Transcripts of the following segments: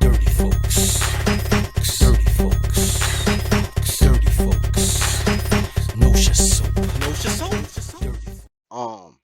Dirty folks, dirty folks, dirty folks. No soap, no soap. Dirty. Um,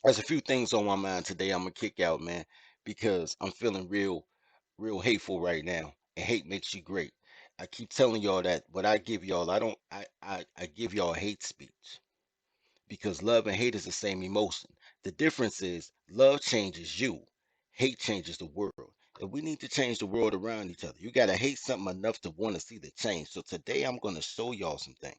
there's a few things on my mind today. I'm gonna kick out, man, because I'm feeling real hateful right now. And hate makes you great. I keep telling y'all that what I give y'all, I don't, I give y'all hate speech because love and hate is the same emotion. The difference is love changes you, hate changes the world. And we need to change the world around each other. You got to hate something enough to want to see the change. So today I'm going to show y'all some things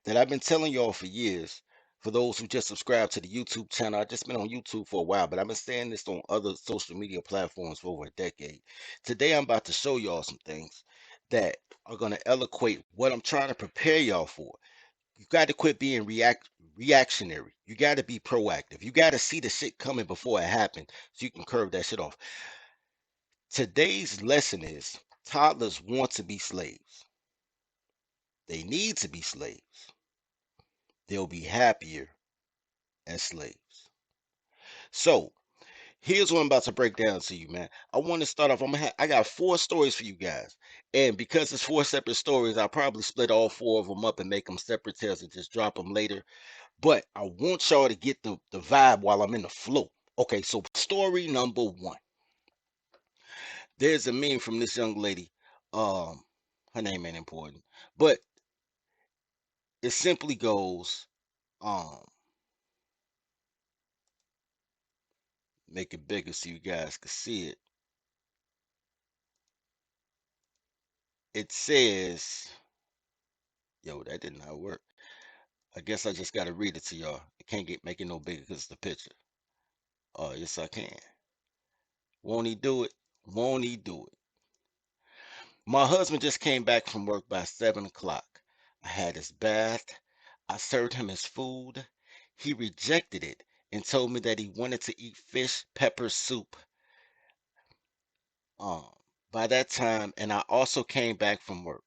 that I've been telling y'all for years. For those who just subscribed to the YouTube channel, I've just been on YouTube for a while, but I've been saying this on other social media platforms for over a decade. Today I'm about to show y'all some things that are going to eloquate what I'm trying to prepare y'all for. You got to quit being reactionary. You got to be proactive. You got to see the shit coming before it happens so you can curve that shit off. Today's lesson is toddlers want to be slaves. They need to be slaves. They'll be happier as slaves. So, here's what I'm about to break down to you, man. I want to start off. I got 4 stories for you guys. And because it's 4 separate stories, I'll probably split all 4 of them up and make them separate tales and just drop them later. But I want y'all to get the vibe while I'm in the flow. Okay, so story number 1. There's a meme from this young lady. Um, Her name ain't important, but it simply goes, um, make it bigger so you guys can see it. It says, yo, that did not work. I guess I just gotta read it to y'all. I can't make it no bigger because it's the picture. Oh, yes, I can. Won't he do it? Won't he do it? My husband just came back from work by 7 o'clock. I had his bath. I served him his food. He rejected it and told me that he wanted to eat fish pepper soup. Um, by that time, and I also came back from work.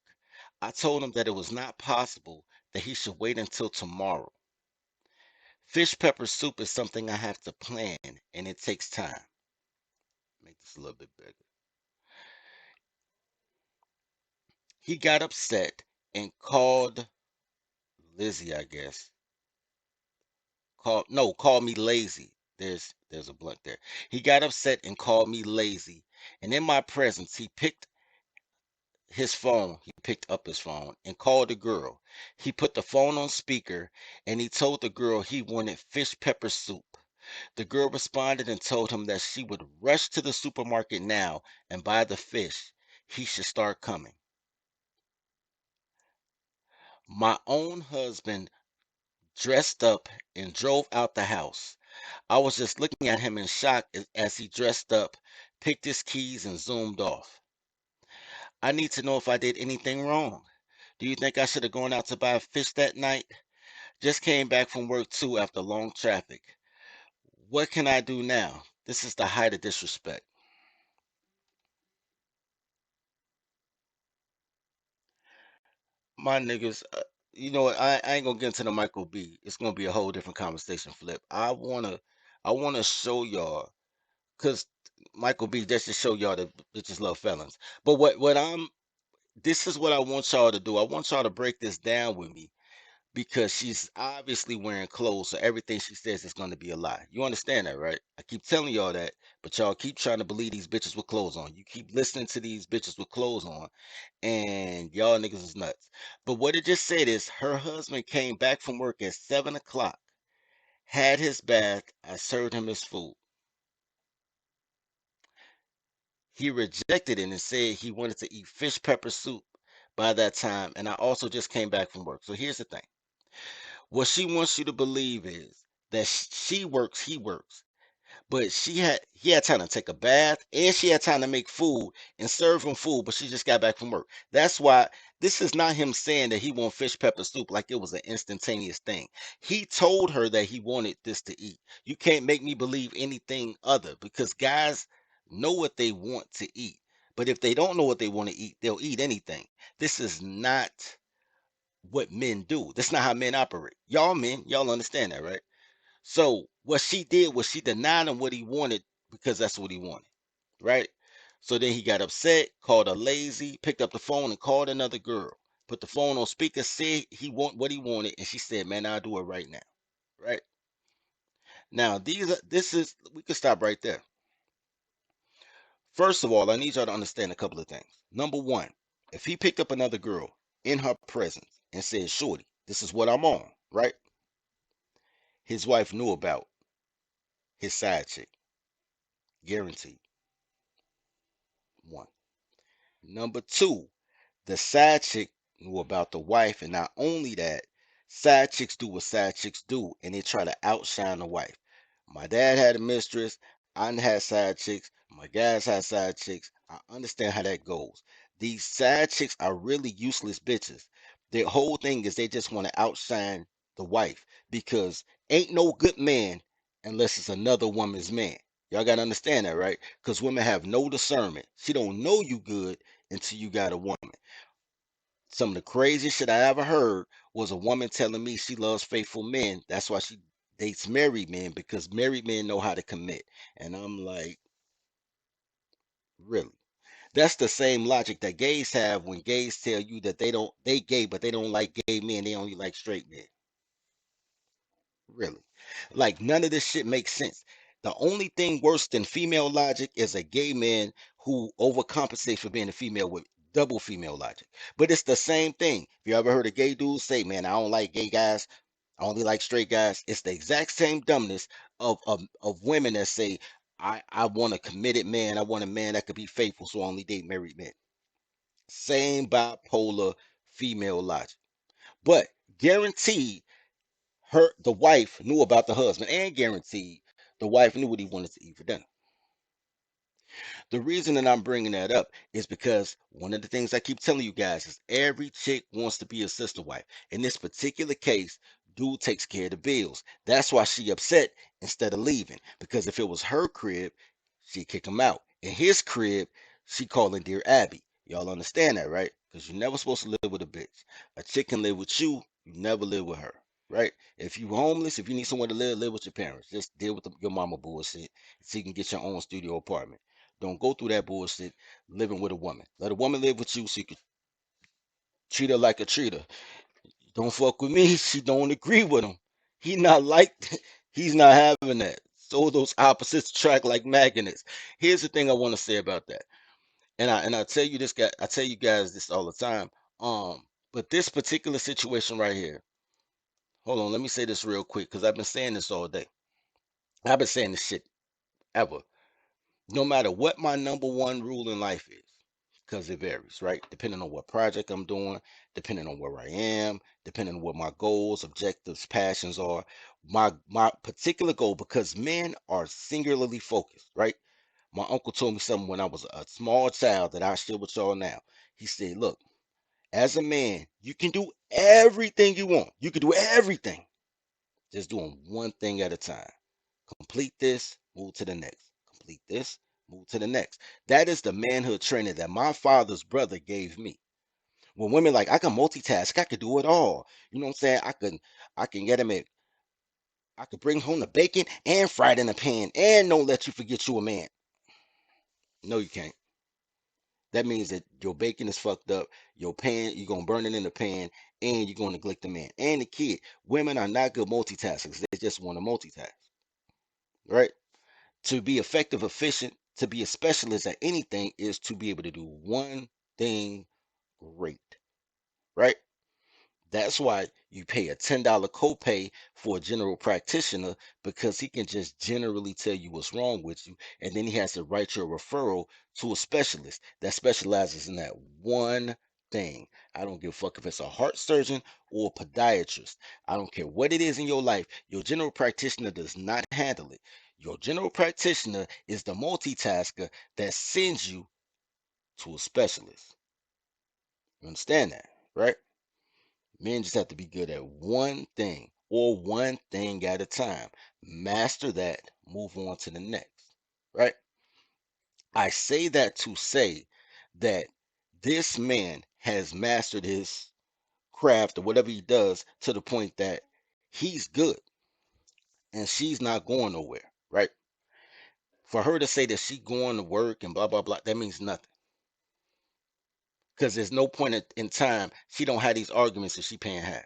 I told him that it was not possible, that he should wait until tomorrow. Fish pepper soup is something I have to plan, and it takes time. Make this a little bit bigger. He got upset and called Lizzie, I guess. Called me lazy. There's a blunt there. He got upset and called me lazy. And in my presence, he picked up his phone and called the girl. He put the phone on speaker and he told the girl he wanted fish pepper soup. The girl responded and told him that she would rush to the supermarket now and buy the fish. He should start coming. My own husband dressed up and drove out the house. I was just looking at him in shock as he dressed up, picked his keys, and zoomed off. I need to know if I did anything wrong. Do you think I should have gone out to buy fish that night? Just came back from work too after long traffic. What can I do now? This is the height of disrespect. My niggas, you know what? I ain't gonna get into the Michael B. It's gonna be a whole different conversation flip. I wanna show y'all, cause Michael B. Just to show y'all that bitches love felons. But this is what I want y'all to do. I want y'all to break this down with me because she's obviously wearing clothes, so everything she says is going to be a lie. You understand that, right? I keep telling y'all that, but y'all keep trying to believe these bitches with clothes on. You keep listening to these bitches with clothes on, and y'all niggas is nuts. But what it just said is her husband came back from work at 7 o'clock, had his bath, I served him his food. He rejected it and said he wanted to eat fish pepper soup by that time, and I also just came back from work. So here's the thing. What she wants you to believe is that she works, he works. But he had time to take a bath and she had time to make food and serve him food, but she just got back from work. That's why this is not him saying that he want fish pepper soup like it was an instantaneous thing. He told her that he wanted this to eat. You can't make me believe anything other because guys know what they want to eat. But if they don't know what they want to eat, they'll eat anything. This is not what men do. That's not how men operate. Y'all men, y'all understand that, right? So what she did was she denied him what he wanted because that's what he wanted, right? So then he got upset, called her lazy, picked up the phone and called another girl. Put the phone on speaker, said he want what he wanted, and she said, "Man, I'll do it right now." Right now, this is we can stop right there. First of all, I need y'all to understand a couple of things. Number one, if he picked up another girl in her presence and said, "Shorty, this is what I'm on," right? His wife knew about his side chick, guaranteed. One. Number two, the side chick knew about the wife, and not only that, side chicks do what side chicks do, and they try to outshine the wife. My dad had a mistress. I done had side chicks. My guys had side chicks. I understand how that goes. These side chicks are really useless bitches. Their whole thing is they just want to outshine the wife because ain't no good man unless it's another woman's man. Y'all gotta understand that, right? Because women have no discernment. She don't know you good until you got a woman. Some of the craziest shit I ever heard was a woman telling me she loves faithful men. That's why she dates married men because married men know how to commit. And I'm like, really? That's the same logic that gays have when gays tell you that they gay, but they don't like gay men. They only like straight men. Really. Like none of this shit makes sense. The only thing worse than female logic is a gay man who overcompensates for being a female with double female logic. But it's the same thing. If you ever heard a gay dude say, "Man, I don't like gay guys, I only like straight guys," it's the exact same dumbness of women that say, I want a committed man, I want a man that could be faithful, so I only date married men. Same bipolar female logic. But guaranteed the wife knew about the husband, and guaranteed the wife knew what he wanted to eat for dinner. The reason that I'm bringing that up is because one of the things I keep telling you guys is every chick wants to be a sister wife. In this particular case, dude takes care of the bills. That's why she upset instead of leaving. Because if it was her crib, she'd kick him out. In his crib, she calling Dear Abby. Y'all understand that, right? Because you're never supposed to live with a bitch. A chick can live with you, you never live with her. Right? If you homeless, if you need somewhere to live, live with your parents. Just deal with your mama bullshit so you can get your own studio apartment. Don't go through that bullshit living with a woman. Let a woman live with you so you can treat her like a treater. Don't fuck with me. She don't agree with him. He not like he's not having that. So those opposites attract like magnets. Here's the thing I want to say about that. And I tell you this guy, I tell you guys this all the time. But this particular situation right here, hold on, let me say this real quick, because I've been saying this all day. I've been saying this shit ever. No matter what my number one rule in life is, because it varies, right? Depending on what project I'm doing, depending on where I am, depending on what my goals, objectives, passions are. My particular goal, because men are singularly focused, right? My uncle told me something when I was a small child that I share with y'all now. He said, "Look, as a man, you can do everything you want. You can do everything. Just doing one thing at a time. Complete this, move to the next. Complete this, move to the next." That is the manhood training that my father's brother gave me. When women like, I can multitask, I can do it all. You know what I'm saying? I can get them at I could bring home the bacon and fry it in the pan and don't let you forget you a man. No, you can't. That means that your bacon is fucked up, your pan, you're gonna burn it in the pan, and you're gonna neglect the man and the kid. Women are not good multitaskers. They just want to multitask, right? To be effective, efficient, to be a specialist at anything is to be able to do one thing great, right? That's why you pay a $10 copay for a general practitioner because he can just generally tell you what's wrong with you. And then he has to write your referral to a specialist that specializes in that one thing. I don't give a fuck if it's a heart surgeon or a podiatrist. I don't care what it is in your life. Your general practitioner does not handle it. Your general practitioner is the multitasker that sends you to a specialist. You understand that, right? Men just have to be good at one thing or one thing at a time. Master that, move on to the next. Right? I say that to say that this man has mastered his craft or whatever he does to the point that he's good and she's not going nowhere. Right? For her to say that she going to work and blah blah blah, that means nothing. Because there's no point in time she don't have these arguments if she paying half.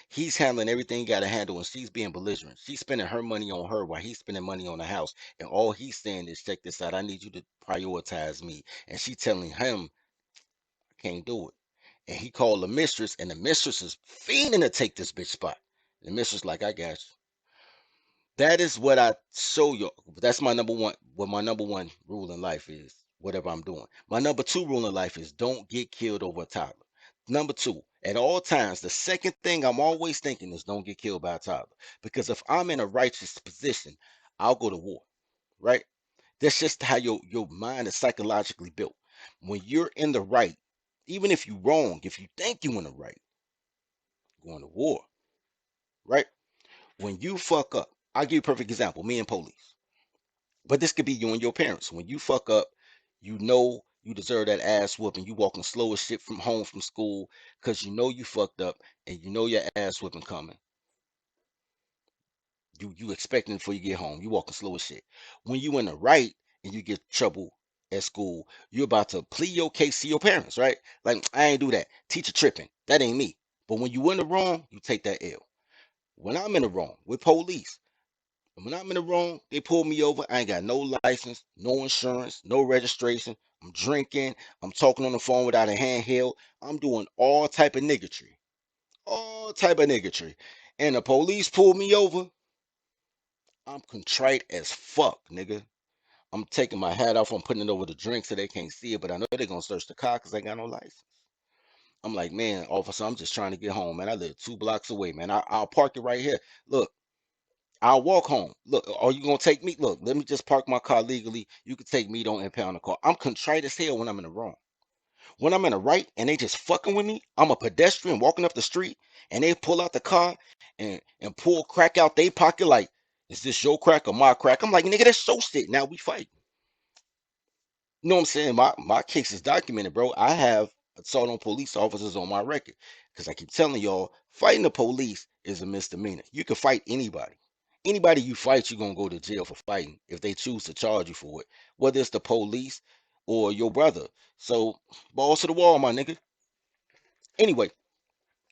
He's handling everything he got to handle, and she's being belligerent. She's spending her money on her while he's spending money on the house. And all he's saying is, check this out. I need you to prioritize me. And she telling him, I can't do it. And he called the mistress, and the mistress is fiending to take this bitch spot. The mistress like, I got you. That is what I show you. That's my number one. What my number one rule in life is, whatever I'm doing. My number two rule in life is don't get killed over a toddler. Number two, at all times, the second thing I'm always thinking is don't get killed by a toddler. Because if I'm in a righteous position, I'll go to war, right? That's just how your mind is psychologically built. When you're in the right, even if you're wrong, if you think you're in the right, going to war, right? When you fuck up, I'll give you a perfect example. Me and police. But this could be you and your parents. When you fuck up, you know you deserve that ass whooping. You walking slow as shit from home from school because you know you fucked up and you know your ass whooping coming. You expecting it before you get home. You walking slow as shit. When you in the right and you get trouble at school, you're about to plead your case to your parents, right? Like, I ain't do that. Teacher tripping. That ain't me. But when you in the wrong, you take that L. When I'm in the wrong with police, and when I'm in the wrong, they pull me over. I ain't got no license, no insurance, no registration. I'm drinking. I'm talking on the phone without a handheld. I'm doing all type of niggatry. All type of niggatry. And the police pull me over. I'm contrite as fuck, nigga. I'm taking my hat off. I'm putting it over the drink so they can't see it. But I know they're gonna search the car because I ain't got no license. I'm like, man, officer, I'm just trying to get home, man. I live 2 blocks away, man. I'll park it right here. Look, I'll walk home. Look, are you gonna take me? Look, let me just park my car legally. You can take me, don't impound the car. I'm contrite as hell when I'm in the wrong. When I'm in the right and they just fucking with me, I'm a pedestrian walking up the street and they pull out the car and pull crack out they pocket like, is this your crack or my crack? I'm like, nigga, that's so shit. Now we fight. You know what I'm saying? My case is documented, bro. I have assault on police officers on my record. Because I keep telling y'all, fighting the police is a misdemeanor. You can fight anybody. Anybody you fight, you're gonna go to jail for fighting if they choose to charge you for it. Whether it's the police or your brother. So balls to the wall, my nigga. Anyway,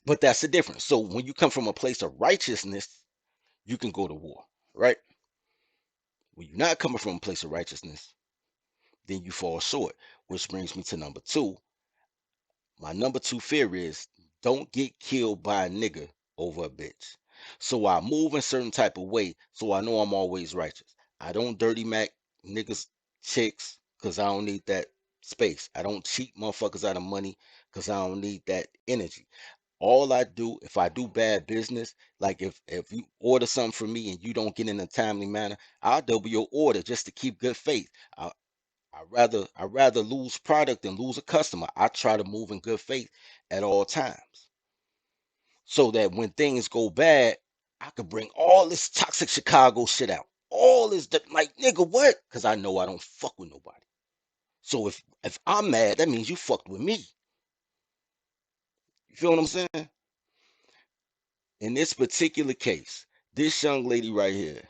but that's the difference. So when you come from a place of righteousness, you can go to war, right? When you're not coming from a place of righteousness, then you fall short. Which brings me to number two. My number two fear is don't get killed by a nigga over a bitch. So I move in certain type of way so I know I'm always righteous. I don't dirty Mac niggas chicks because I don't need that space. I don't cheat motherfuckers out of money because I don't need that energy. All I do, if I do bad business, like if you order something from me and you don't get in a timely manner, I'll double your order just to keep good faith. I rather lose product than lose a customer. I try to move in good faith at all times. So that when things go bad, I could bring all this toxic Chicago shit out. All this like nigga, what? Because I know I don't fuck with nobody. So if I'm mad, that means you fucked with me. You feel what I'm saying? In this particular case, this young lady right here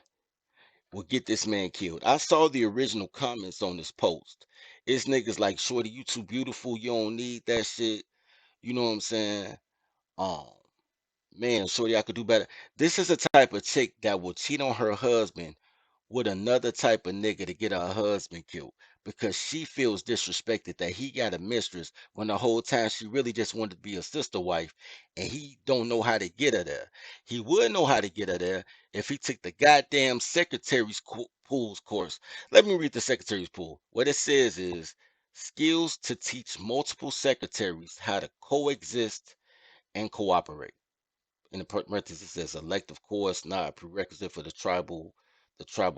will get this man killed. I saw the original comments on this post. It's niggas like, Shorty, you too beautiful. You don't need that shit. You know what I'm saying? Um, Man, Shorty, I could do better. This is a type of chick that will cheat on her husband with another type of nigga to get her husband killed because she feels disrespected that he got a mistress when the whole time she really just wanted to be a sister wife and he don't know how to get her there. He would know how to get her there if he took the goddamn secretary's pool's course. Let me read the secretary's pool. What it says is skills to teach multiple secretaries how to coexist and cooperate. In the parentheses, it says elective course, not a prerequisite for the tribal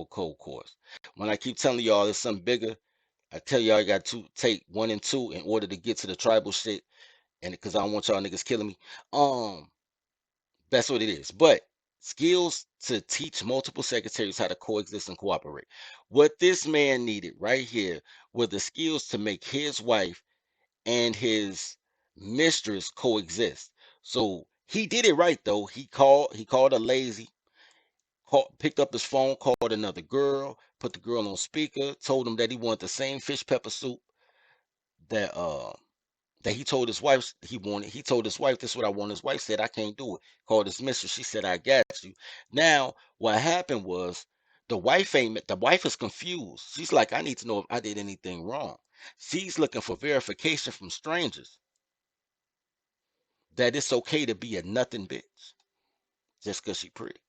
code course. When I keep telling y'all it's something bigger, I tell y'all I got to take 1 and 2 in order to get to the tribal shit, and because I don't want y'all niggas killing me. Um, that's what it is. But skills to teach multiple secretaries how to coexist and cooperate. What this man needed right here were the skills to make his wife and his mistress coexist. So he did it right though. He called her lazy, picked up his phone, called another girl, put the girl on speaker, told him that he wanted the same fish pepper soup that that he told his wife he wanted. He told his wife, this is what I want. His wife said, I can't do it. Called his mistress. She said, I got you. Now, what happened was the wife is confused. She's like, I need to know if I did anything wrong. She's looking for verification from strangers that it's okay to be a nothing bitch just because she pretty.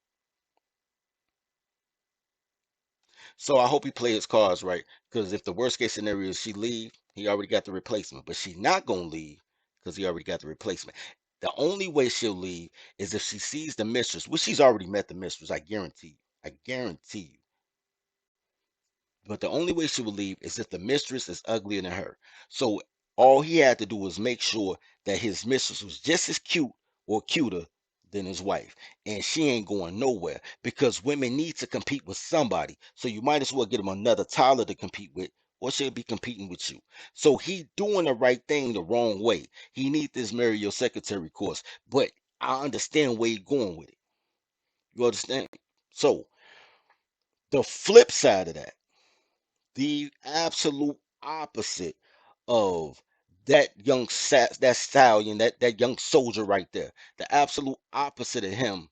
So I hope he play his cards right. Because if the worst case scenario is she leave, he already got the replacement. But she not gonna leave because he already got the replacement. The only way she'll leave is if she sees the mistress, which she's already met the mistress. I guarantee you. I guarantee you. But the only way she will leave is if the mistress is uglier than her. So all he had to do was make sure that his mistress was just as cute or cuter than his wife. And she ain't going nowhere because women need to compete with somebody. So you might as well get him another Tyler to compete with, or she'll be competing with you. So he doing the right thing the wrong way. He need this marry your secretary course. But I understand where he's going with it. You understand? So the flip side of that, the absolute opposite of that young that stallion, that young soldier right there. The absolute opposite of him